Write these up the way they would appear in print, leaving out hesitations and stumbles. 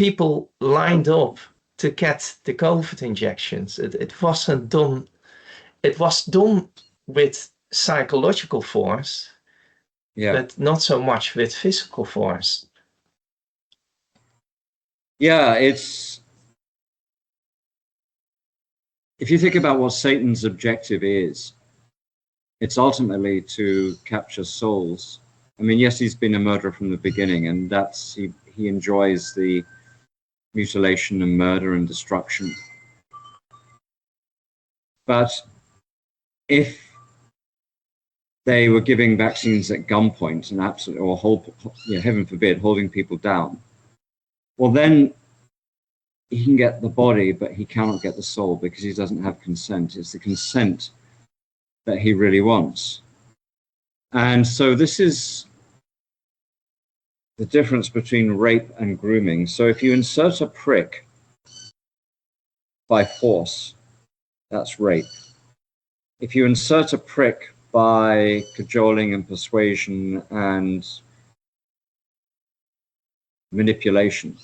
people lined up to get the COVID injections. It wasn't done. It was done with psychological force, but not so much with physical force. Yeah, if you think about what Satan's objective is, it's ultimately to capture souls. I mean, yes, he's been a murderer from the beginning, and he enjoys the mutilation and murder and destruction. But if they were giving vaccines at gunpoint and absolutely, or heaven forbid, holding people down, well, then he can get the body, but he cannot get the soul because he doesn't have consent. It's the consent that he really wants. And so this is the difference between rape and grooming. So if you insert a prick by force, that's rape. If you insert a prick by cajoling and persuasion and manipulation,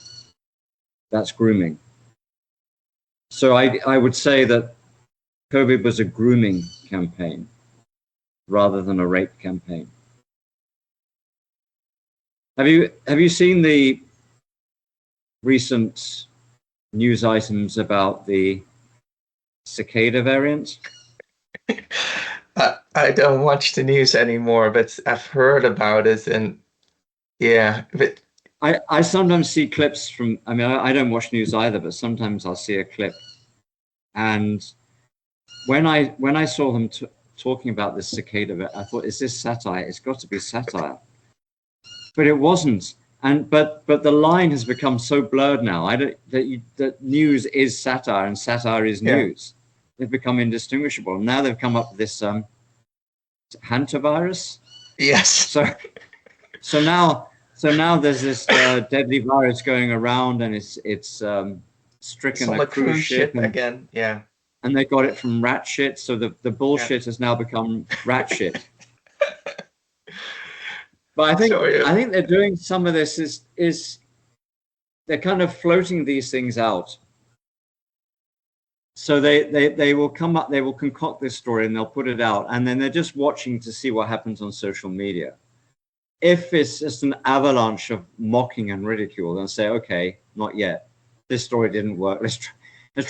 that's grooming. So I would say that COVID was a grooming campaign rather than a rape campaign. Have you seen the recent news items about the Cicada variant? I don't watch the news anymore, but I've heard about it, and yeah, but I sometimes see clips from, I mean, I don't watch news either, but sometimes I'll see a clip. And when I saw them talking about this cicada, I thought, is this satire? It's got to be satire. But it wasn't. But the line has become so blurred now. That news is satire and satire is news. They've become indistinguishable. Now they've come up with this Hantavirus. Yes. So now there's this deadly virus going around, and it's stricken a cruise ship again. Yeah. And they got it from rat shit. So the bullshit has now become rat shit. But I think they're doing some of this is they're kind of floating these things out. So they will come up, they will concoct this story and they'll put it out, and then they're just watching to see what happens on social media. If it's just an avalanche of mocking and ridicule, they'll say, okay, not yet. This story didn't work. Let's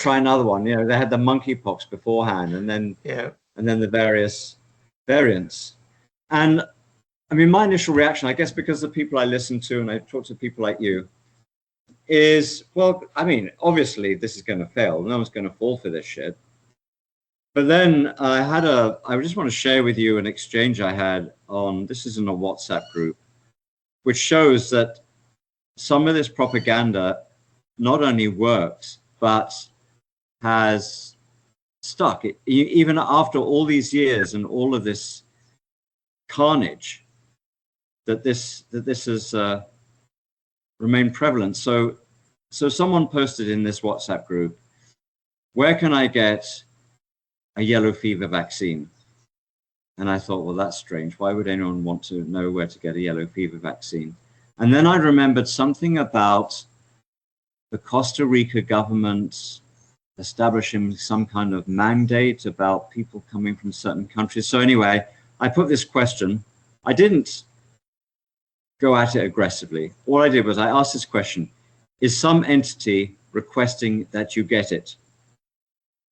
try another one. You know, they had the monkeypox beforehand, and then the various variants. And I mean, my initial reaction, I guess, because the people I listen to and I talk to people like you, is, well, I mean, obviously this is going to fail. No one's going to fall for this shit. But then I just want to share with you an exchange I had this is in a WhatsApp group, which shows that some of this propaganda not only works, but has stuck. Even after all these years and all of this carnage, that this has remained prevalent. So someone posted in this WhatsApp group, where can I get a yellow fever vaccine? And I thought, well, that's strange. Why would anyone want to know where to get a yellow fever vaccine? And then I remembered something about the Costa Rica government establishing some kind of mandate about people coming from certain countries. So anyway, I put this question. I didn't go at it aggressively. All I did was I asked this question: is some entity requesting that you get it?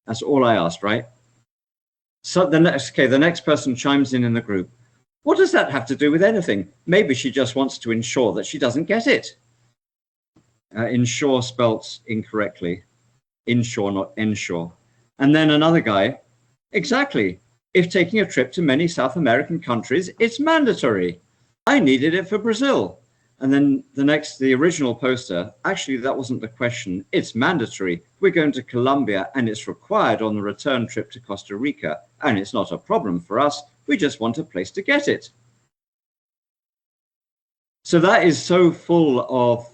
That's all I asked, right? So the next person chimes in the group. What does that have to do with anything? Maybe she just wants to ensure that she doesn't get it. Ensure spelt incorrectly. Inshore, not ensure. And then another guy, exactly. If taking a trip to many South American countries, it's mandatory. I needed it for Brazil. And then the original poster, actually, that wasn't the question. It's mandatory. We're going to Colombia and it's required on the return trip to Costa Rica. And it's not a problem for us. We just want a place to get it. So that is so full of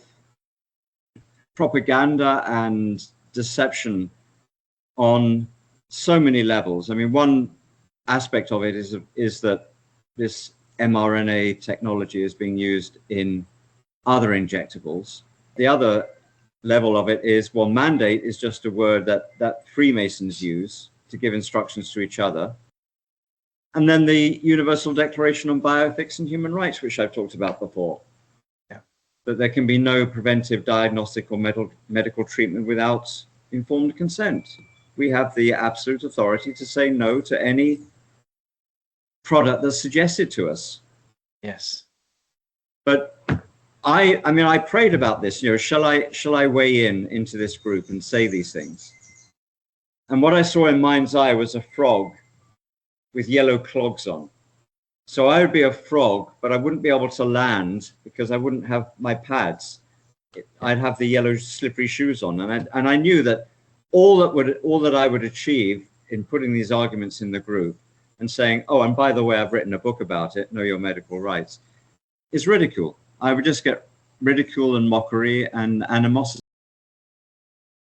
propaganda and deception on so many levels. I mean, one aspect of it is that this mRNA technology is being used in other injectables. The other level of it is, well, mandate is just a word that Freemasons use to give instructions to each other. And then the Universal Declaration on Bioethics and Human Rights, which I've talked about before. Yeah. That there can be no preventive, diagnostic, or medical treatment without informed consent. We have the absolute authority to say no to any product that's suggested to us. Yes. But I prayed about this, shall I weigh into this group and say these things? And what I saw in mind's eye was a frog with yellow clogs on. So I would be a frog, but I wouldn't be able to land because I wouldn't have my pads. I'd have the yellow slippery shoes on. And I knew that all that I would achieve in putting these arguments in the group and saying, oh, and by the way, I've written a book about it, Know Your Medical Rights, is ridicule. I would just get ridicule and mockery and animosity.